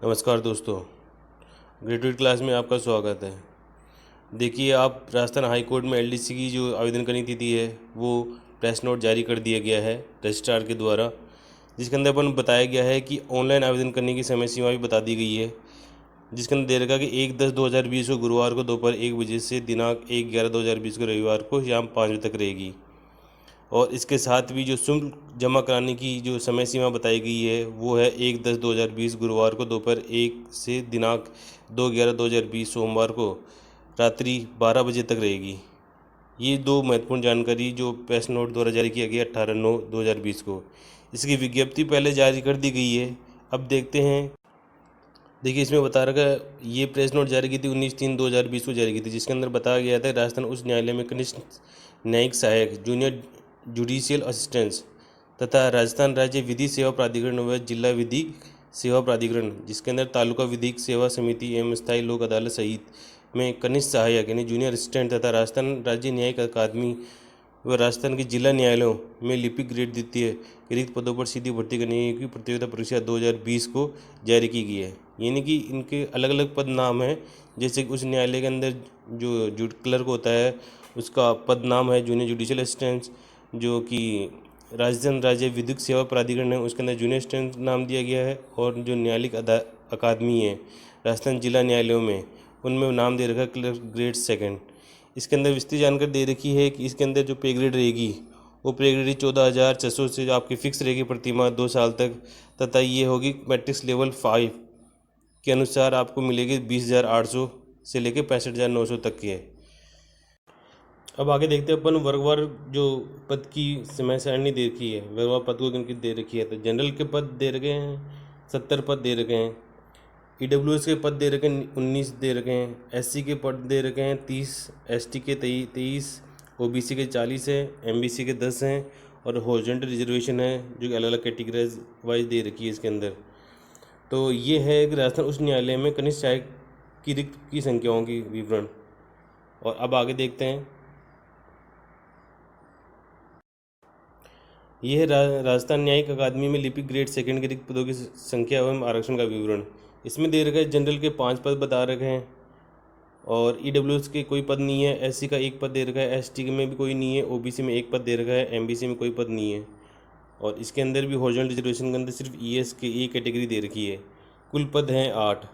नमस्कार दोस्तों, graduate class में आपका स्वागत है। देखिए, आप राजस्थान हाई कोर्ट में एलडीसी की जो आवेदन करने की तिथि है वो प्रेस नोट जारी कर दिया गया है रजिस्ट्रार के द्वारा, जिसके अंदर अपन बताया गया है कि ऑनलाइन आवेदन करने की समय सीमा भी बता दी गई है, जिसके अंदर दे रखा कि 1/10/2020 को गुरुवार को दोपहर 1 बजे से दिनांक 1/11/2020 को रविवार को शाम 5 बजे तक रहेगी। और इसके साथ भी जो शुल्क जमा कराने की जो समय सीमा बताई गई है वो है 1/10/2020 गुरुवार को दोपहर 1 से दिनांक 2/11/2020 सोमवार को रात्रि 12 बजे तक रहेगी। ये दो महत्वपूर्ण जानकारी जो प्रेस नोट द्वारा जारी किया गया 18/9/2020 को। इसकी विज्ञप्ति पहले जारी कर दी गई है। अब देखते हैं। देखिए, इसमें बता रखा है, ये प्रेस नोट जारी की थी 19/3/2020 को जारी की थी, जिसके अंदर बताया गया था राजस्थान उच्च न्यायालय में कनिष्ठ न्यायिक सहायक जूनियर जुडिशियल असिस्टेंट्स तथा राजस्थान राज्य विधि सेवा प्राधिकरण व जिला विधिक सेवा प्राधिकरण, जिसके अंदर तालुका विधिक सेवा समिति एवं स्थायी लोक अदालत सहित में कनिष्ठ सहायक यानी जूनियर असिस्टेंट तथा राजस्थान राज्य न्यायिक अकादमी व राजस्थान के जिला न्यायालयों में लिपिक ग्रेड द्वितीय रिक्त पदों पर सीधी भर्ती करने की प्रतियोगिता परीक्षा 2020 को जारी की गई है। यानी कि इनके अलग अलग पद नाम हैं। जैसे कि उस न्यायालय के अंदर जो क्लर्क होता है उसका पद नाम है जूनियर जुडिशियल असिस्टेंट, जो कि राजस्थान राज्य विधिक सेवा प्राधिकरण है उसके अंदर जूनियर असिस्टेंट नाम दिया गया है। और जो न्यायालयिक अकादमी है राजस्थान जिला न्यायालयों में, उनमें नाम दे रखा है क्लर्क ग्रेड सेकंड। इसके अंदर विस्तृत जानकारी दे रखी है कि इसके अंदर जो पे ग्रेड रहेगी वो पे ग्रेड 14,600 से जो आपकी फिक्स रहेगी प्रति माह 2 साल तक, तथा ये होगी मैट्रिक्स लेवल 5 के अनुसार आपको मिलेगी 20,800 से लेकर 65,900 तक की है। अब आगे देखते हैं अपन वर्गवार जो पद की समय सारणी दे रखी है, वर्गवार पद को किनकी दे रखी है। तो जनरल के पद दे रखे हैं 70 पद दे रखे हैं, ईडब्ल्यूएस के पद दे रखे हैं 19 दे रखे हैं, एससी के पद दे रखे हैं 30, एसटी के 23, ओबीसी के 40 है, एमबीसी के 10 हैं और हॉरिजॉन्टल रिजर्वेशन है जो अलग अलग कैटेगरीज वाइज दे रखी है इसके अंदर। तो ये है कि राजस्थान उच्च न्यायालय में कनिष्ठ सहायक की रिक्त की संख्याओं की विवरण। और अब आगे देखते हैं। यह है राजस्थान न्यायिक अकादमी में लिपिक ग्रेड सेकंड के रिक्त पदों की संख्या एवं आरक्षण का विवरण। इसमें दे रखा है जनरल के 5 पद बता रखे हैं और ईडब्ल्यूएस के कोई पद नहीं है, एससी का 1 पद दे रखा है, एसटी में भी कोई नहीं है, ओबीसी में 1 पद दे रखा है, एमबीसी में कोई पद नहीं है। और इसके अंदर भी हॉरिजॉन्टल रिजर्वेशन के अंदर सिर्फ ईएस के एक कैटेगरी दे रखी है। कुल पद हैं 8।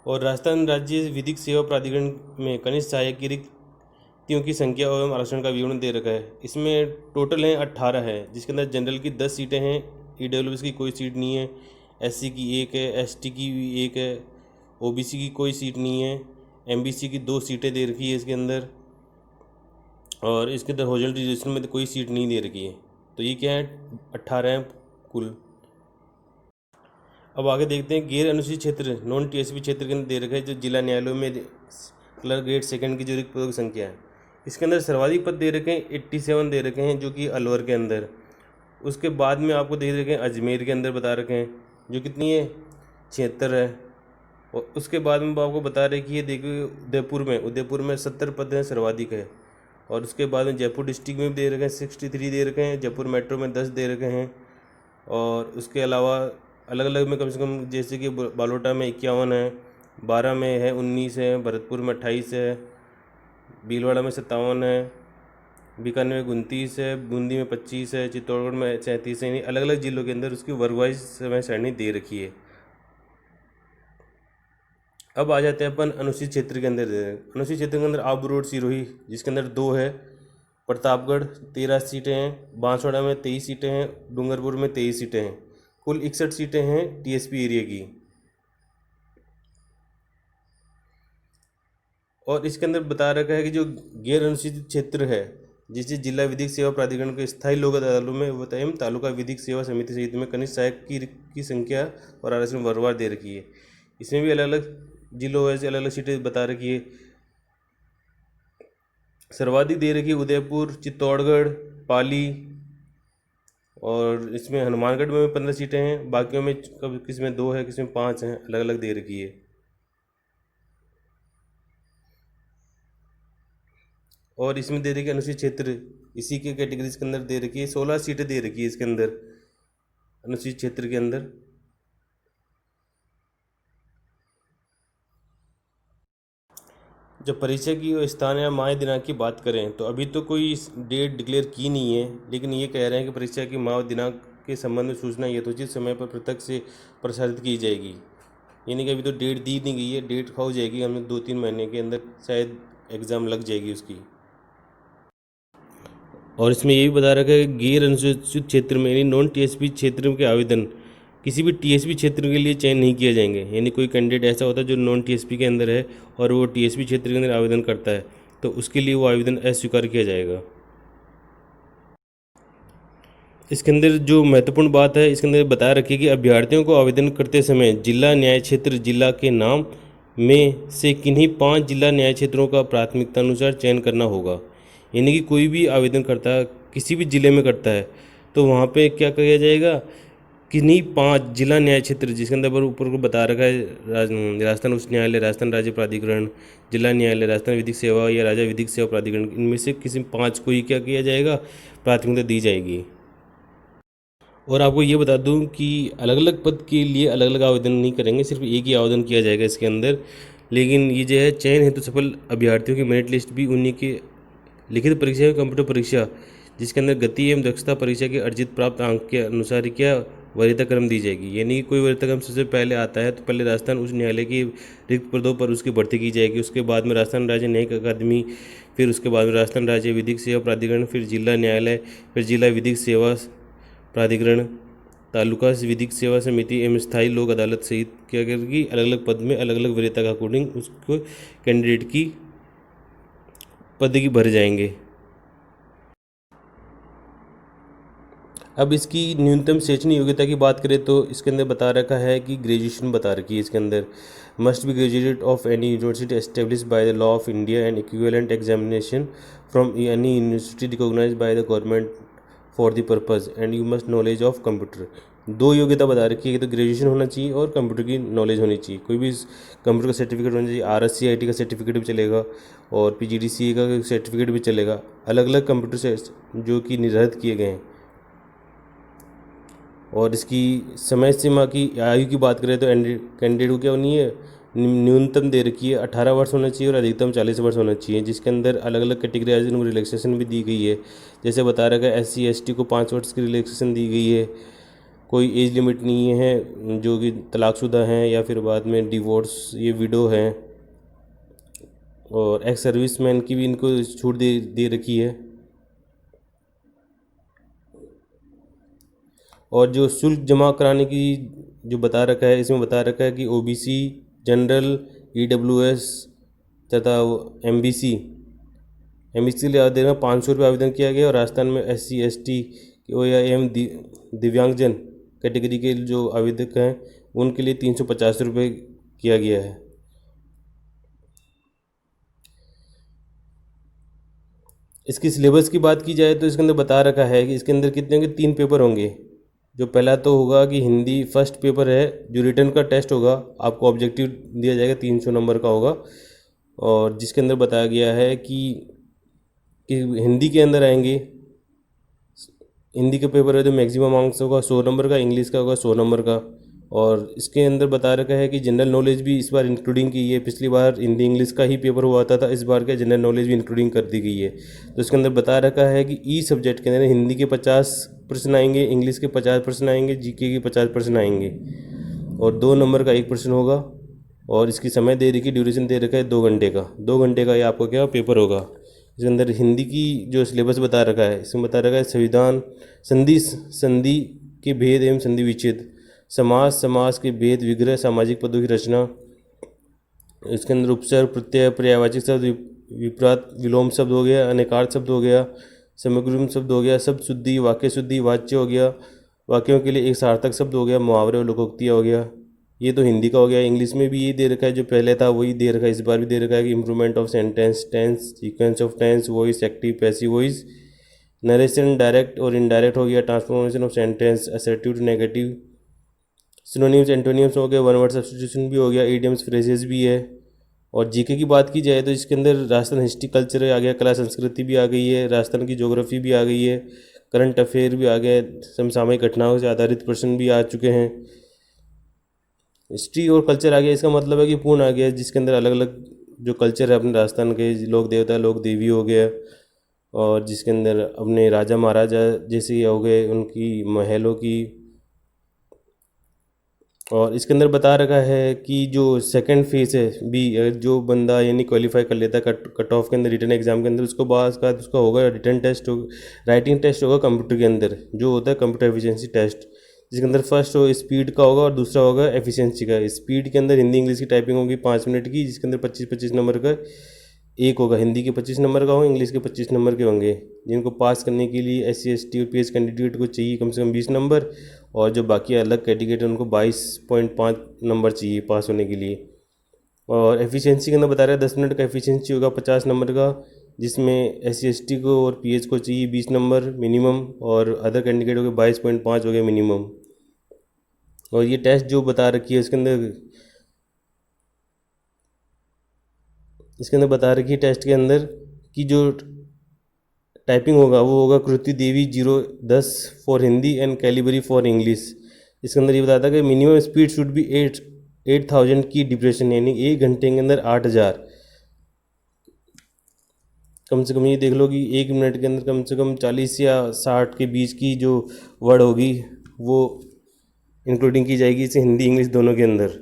और राजस्थान राज्य विधिक सेवा प्राधिकरण में कनिष्ठ सहायक की रिक्तियों की संख्या एवं आरक्षण का विवरण दे रखा है। इसमें टोटल हैं 18 है, जिसके अंदर जनरल की 10 सीटें हैं, ईडब्ल्यूएस की कोई सीट नहीं है, एससी की 1 है, एसटी की भी 1 है, ओबीसी की कोई सीट नहीं है, एमबीसी की 2 सीटें दे रखी है इसके अंदर। और इसके अंदर हॉरिजॉन्टल रिजर्वेशन में तो कोई सीट नहीं दे रखी है। तो ये क्या है, 18 हैं कुल। अब आगे देखते हैं गैर अनुसूचित क्षेत्र नॉन टीएसपी क्षेत्र के अंदर दे रखा है जो जिला न्यायालयों में क्लर्क ग्रेड सेकंड की जो रिक्त पदों की संख्या है। इसके अंदर सर्वाधिक पद दे रखे हैं 87 दे रखे हैं जो कि अलवर के अंदर। उसके बाद में आपको दे रखे हैं अजमेर के अंदर बता रखे हैं जो कितनी है 76 है। और उसके बाद में आपको बता रहे कि ये देखिए उदयपुर में 70 पद हैं, सर्वाधिक है। और उसके बाद में जयपुर डिस्ट्रिक्ट में भी दे रखे हैं 63 दे रखे हैं, जयपुर मेट्रो में 10 दे रखे हैं। और उसके अलावा अलग अलग में कम से कम जैसे कि बालोटा में 51 है, 12 में है 19 है, भरतपुर में 28 है, भीलवाड़ा में 57 है, बीकानेर में 29 है, बूंदी में 25 है, चित्तौड़गढ़ में 37 है। अलग अलग जिलों के अंदर उसकी वर्ग वाइज समय सारणी दे रखी है। अब आ जाते हैं अपन अनुसूचित क्षेत्र के अंदर। अनुसूचित क्षेत्र के अंदर आबू रोड सिरोही जिसके अंदर 2 है, प्रतापगढ़ 13 सीटें हैं, बांसवाड़ा में 23 सीटें हैं, डूंगरपुर में 23 सीटें हैं। कुल 61 सीटें हैं टीएसपी एरिया की। और इसके अंदर बता रखा है कि जो गैर अनुसूचित क्षेत्र है जिसे जिला विधिक सेवा प्राधिकरण के स्थायी लोक अदालतों में एवं तालुका विधिक सेवा समिति सहित में कनिष्ठ सहायक की संख्या और आरक्षण वर्गवार दे रखी है। इसमें भी अलग अलग जिलों वैसे अलग अलग सीटें बता रखी है। सर्वाधिक दे रखी है उदयपुर, चित्तौड़गढ़, पाली। और इसमें हनुमानगढ़ में भी 15 सीटें हैं, बाकियों में कभी किसी में 2 है, किसी में 5 हैं, अलग अलग दे रखी है। और इसमें दे रखी है अनुसूचित क्षेत्र, इसी के कैटेगरीज के अंदर दे रखी है 16 सीटें दे रखी है इसके अंदर। अनुसूचित क्षेत्र के अंदर। जब परीक्षा की स्थान या माह दिनांक की बात करें तो अभी तो कोई डेट डिक्लेयर की नहीं है, लेकिन ये कह रहे हैं कि परीक्षा की माह दिनांक के संबंध में सूचना यथोचित समय पर प्रत्यक्ष से प्रसारित की जाएगी। यानी कि अभी तो डेट दी नहीं गई है, डेट हो जाएगी हमें 2-3 महीने के अंदर शायद एग्ज़ाम लग जाएगी उसकी। और इसमें ये भी बता रखा है कि गैर अनुसूचित क्षेत्र में यानी नॉन टीएसपी क्षेत्र के आवेदन किसी भी टीएसपी क्षेत्र के लिए चयन नहीं किया जाएंगे। यानी कोई कैंडिडेट ऐसा होता है जो नॉन टीएसपी के अंदर है और वो टीएसपी क्षेत्र के अंदर आवेदन करता है, तो उसके लिए वो आवेदन अस्वीकार किया जाएगा। इसके अंदर जो महत्वपूर्ण बात है, इसके अंदर बता रखी है कि अभ्यर्थियों को आवेदन करते समय जिला न्याय क्षेत्र जिला के नाम में से किन्हीं 5 जिला न्याय क्षेत्रों का प्राथमिकता अनुसार चयन करना होगा। यानी कि कोई भी आवेदन करता है किसी भी ज़िले में करता है तो वहाँ पे क्या किया जाएगा, किन्हीं 5 जिला न्याय क्षेत्र जिसके अंदर ऊपर को बता रखा है राजस्थान उच्च न्यायालय, राजस्थान राज्य प्राधिकरण, जिला न्यायालय, राजस्थान विधिक सेवा या राज्य विधिक सेवा प्राधिकरण, इनमें से किसी 5 को ही क्या किया जाएगा, प्राथमिकता दी जाएगी। और आपको ये बता दूं कि अलग अलग पद के लिए अलग अलग आवेदन नहीं करेंगे, सिर्फ एक ही आवेदन किया जाएगा इसके अंदर। लेकिन ये जो है चयन हेतु सफल अभ्यर्थियों की मेरिट लिस्ट भी उन्हीं के लिखित परीक्षा या कंप्यूटर परीक्षा जिसके अंदर गति एवं दक्षता परीक्षा के अर्जित प्राप्त अंक के अनुसार क्या वरीयता क्रम दी जाएगी। यानी कि कोई वरीयता क्रम सबसे पहले आता है तो पहले राजस्थान उच्च न्यायालय की रिक्त पदों पर उसकी भर्ती की जाएगी, उसके बाद में राजस्थान राज्य न्यायिक अकादमी, फिर उसके बाद में राजस्थान राज्य विधिक सेवा प्राधिकरण, फिर जिला न्यायालय, फिर जिला विधिक सेवा प्राधिकरण, तालुका विधिक सेवा समिति एवं स्थायी लोक अदालत सहित क्या करेगी, अलग अलग पद में अलग अलग वरीयता के अकॉर्डिंग उसको कैंडिडेट की पद की भर जाएंगे। अब इसकी न्यूनतम शैक्षणिक योग्यता की बात करें तो इसके अंदर बता रखा है कि ग्रेजुएशन बता रखी है इसके अंदर, must be graduated of any university established by the law of India and equivalent examination from any university recognised by the government for the purpose and you must knowledge of computer. 2 योग्यता बता रखी है कि तो graduation होना चाहिए और computer की नॉलेज होनी चाहिए। कोई भी कंप्यूटर का सर्टिफिकेट होना चाहिए, RSCIT का सर्टिफिकेट भी चलेगा और PGDCA का सर्टिफिकेट भी चलेगा, अलग अलग कंप्यूटर से जो कि निर्धारित किए गए हैं। और इसकी समय सीमा की आयु की बात करें तो कैंडिडेट को क्या होनी है, न्यूनतम दे रखी है 18 वर्ष होना चाहिए और अधिकतम 40 वर्ष होना चाहिए, जिसके अंदर अलग अलग कैटेगराइजेशन में रिलैक्सेशन भी दी गई है। जैसे बता रखा है SC ST को 5 वर्ष की रिलैक्सेशन दी गई है, कोई एज लिमिट नहीं है, जो कि तलाकशुदा हैं या फिर बाद में डिवोर्स ये विडो हैं, और एक्स सर्विसमैन की भी इनको छूट दे रखी है। और जो शुल्क जमा कराने की जो बता रखा है, इसमें बता रखा है कि OBC, जनरल, EWS तथा MBC के लिए आवेदन में 500 रुपये आवेदन किया गया और राजस्थान में SC ST या एवं दिव्यांगजन कैटेगरी के जो आवेदक हैं उनके लिए 350 रुपये किया गया है। इसकी सिलेबस की बात की जाए तो इसके अंदर बता रखा है कि इसके अंदर कितने होंगे, 3 पेपर होंगे। जो पहला तो होगा कि हिंदी फर्स्ट पेपर है, जो रिटर्न का टेस्ट होगा आपको ऑब्जेक्टिव दिया जाएगा 300 नंबर का होगा, और जिसके अंदर बताया गया है कि हिंदी के अंदर आएंगे, हिंदी का पेपर है तो मैक्सिमम मार्क्स होगा 100 नंबर का, इंग्लिश का होगा 100 नंबर का। और इसके अंदर बता रखा है कि जनरल नॉलेज भी इस बार इंक्लूडिंग की है, पिछली बार हिंदी इंग्लिश का ही पेपर हुआ था, इस बार का जनरल नॉलेज भी इंक्लूडिंग कर दी गई है। तो इसके अंदर बता रखा है कि ई सब्जेक्ट के अंदर हिंदी के 50 प्रश्न आएंगे, इंग्लिश के 50 प्रश्न आएंगे, GK के 50 प्रश्न आएंगे और 2 नंबर का 1 प्रश्न होगा। और इसकी समय दे रखी, ड्यूरेशन दे रखा है 2 घंटे का, 2 घंटे का ये आपको क्या पेपर होगा। इसके अंदर हिंदी की जो सिलेबस बता रखा है, इसमें बता रखा है संविधान, संधि के भेद एवं संधि विच्छेद, समास के भेद, विग्रह, सामाजिक पदों की रचना। इसके अंदर उपसर्ग, प्रत्यय, पर्यायवाची शब्द, विपरीत विलोम शब्द हो गया, अनेकार्थ शब्द हो गया, समग्र शब्द हो गया, शब्द शुद्धि, वाक्य शुद्धि, वाच्य हो गया, वाक्यों के लिए एक सार्थक शब्द हो गया, मुहावरे और लोकोक्तियाँ हो गया। ये तो हिंदी का हो गया। इंग्लिश में भी ये दे रखा है, जो पहले था वही दे रखा है, इस बार भी दे रखा है कि improvement of sentence, tense, sequence of tense, voice, active, passive voice, narration direct और इनडायरेक्ट हो गया, transformation of sentence, assertive to negative, synonyms antonyms हो गए, वन वर्ड सब्स्टिट्यूशन भी हो गया, इडियम्स फ्रेजेस भी है। और जीके की बात की जाए तो इसके अंदर राजस्थान हिस्ट्री कल्चर आ गया, कला संस्कृति भी आ गई है, राजस्थान की ज्योग्राफी भी आ गई है, करंट अफेयर भी आ गया है, समसामयिक घटनाओं से आधारित प्रश्न भी आ चुके हैं। हिस्ट्री और कल्चर आ गया, इसका मतलब है कि पूर्ण आ गया, जिसके अंदर अलग अलग जो कल्चर है अपने राजस्थान के, लोक देवता लोक देवी हो गया, और जिसके अंदर अपने राजा महाराजा जैसे हो गए, उनकी महलों की। और इसके अंदर बता रखा है कि जो सेकंड फेज है बी, जो बंदा यानी क्वालिफाई कर लेता है कट ऑफ के अंदर रिटर्न एग्जाम के अंदर, उसको बाद उसका होगा रिटर्न टेस्ट, होगा राइटिंग टेस्ट होगा कंप्यूटर के अंदर, जो होता है कंप्यूटर एफिशिएंसी टेस्ट, जिसके अंदर फर्स्ट हो स्पीड का होगा और दूसरा होगा एफिशिएंसी का। स्पीड के अंदर हिंदी इंग्लिश की टाइपिंग होगी 5 मिनट की, जिसके अंदर 25-25 नंबर का एक होगा, हिंदी के 25 नंबर का होगा, इंग्लिश के 25 नंबर के होंगे, जिनको पास करने के लिए SC ST और PH कैंडिडेट को चाहिए कम से कम 20 नंबर, और जो बाकी अलग कैटेगरी उनको 22.5 नंबर चाहिए पास होने के लिए। और एफिशिएंसी के अंदर बता रहा है 10 मिनट का एफिशिएंसी होगा 50 नंबर का, जिसमें SC ST को और PH को चाहिए 20 नंबर मिनिमम, और अदर कैंडिडेट हो गए 22.5 हो गए मिनिमम। और ये टेस्ट जो बता रखी है इसके अंदर बता रखी है टेस्ट के अंदर कि जो टाइपिंग होगा वो होगा कृति देवी 010 for Hindi and Calibri for English. इसके अंदर ये बताता है कि मिनिमम स्पीड शुड बी 8000 की डिप्रेशन, यानी 1 घंटे के अंदर 8000। कम से कम ये देख लो कि 1 मिनट के अंदर कम से कम 40 या 60 के बीच की जो वर्ड होगी वो इंक्लूडिंग की जाएगी, इसे हिंदी इंग्लिश दोनों के अंदर।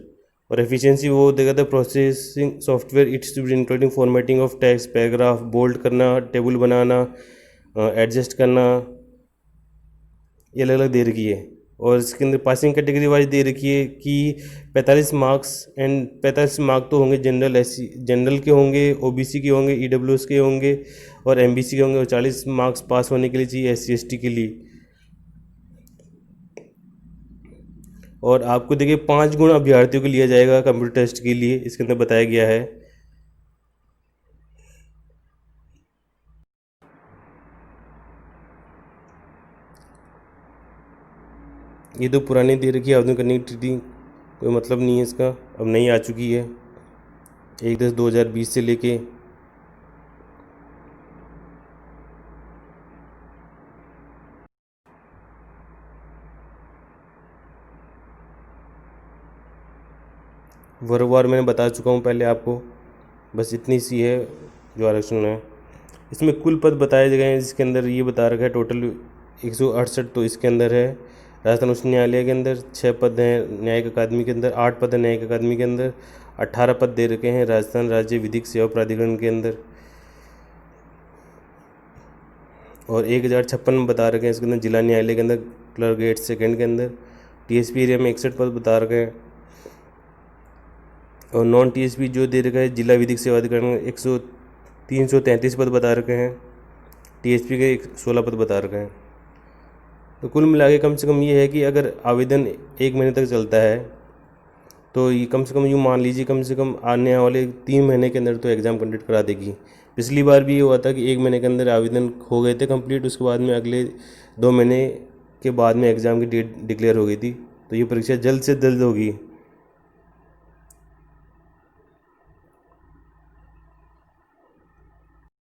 और एफिशिएंसी वो देगा था processing software it's including formatting of text, paragraph, bold करना, टेबल बनाना, एडजस्ट करना, ये अलग अलग दे रखी है। और इसके अंदर पासिंग कैटेगरी वाइज दे रखी है कि 45 मार्क्स, एंड 45 मार्क तो होंगे जनरल के होंगे, OBC के होंगे, EWS के होंगे और MBC के होंगे, और 40 मार्क्स पास होने के लिए चाहिए SC ST के लिए। और आपको देखिए 5 गुण अभ्यर्थियों को लिया जाएगा कंप्यूटर टेस्ट के लिए, इसके अंदर बताया गया है। ये तो पुरानी दे रखी है आवेदन करने की तिथि, कोई मतलब नहीं है इसका, अब नई आ चुकी है 1/10/2020 से लेके। वर्गवार मैंने बता चुका हूँ पहले आपको, बस इतनी सी है जो आरक्षण है। इसमें कुल पद बताए गए हैं, जिसके अंदर ये बता रखा है टोटल 168 तो इसके अंदर है। राजस्थान उच्च न्यायालय के अंदर 6 पद हैं, न्यायिक अकादमी के अंदर 8 पद हैं, न्यायिक अकादमी के अंदर 18 पद दे रखे हैं राजस्थान राज्य विधिक सेवा प्राधिकरण के अंदर, और 1056 बता रखे हैं इसके अंदर जिला न्यायालय के अंदर क्लर्क ग्रेड 2 के अंदर। TSP एरिया में 61 पद बता रखे हैं, और नॉन TSP जो दे रखा है जिला विधिक सेवा अधिकरण में 333 पद बता रखे हैं, TSP के 16 पद बता रखे हैं। तो कुल मिला के कम से कम ये है कि अगर आवेदन 1 महीने तक चलता है तो ये कम से कम यूँ मान लीजिए कम से कम आने वाले 3 महीने के अंदर तो एग्ज़ाम कंडक्ट करा देगी। पिछली बार भी ये हुआ था कि 1 महीने के अंदर आवेदन हो गए थे कंप्लीट, उसके बाद में अगले 2 महीने के बाद में एग्ज़ाम की डेट डिक्लेयर हो गई थी। तो ये परीक्षा जल्द से जल्द होगी।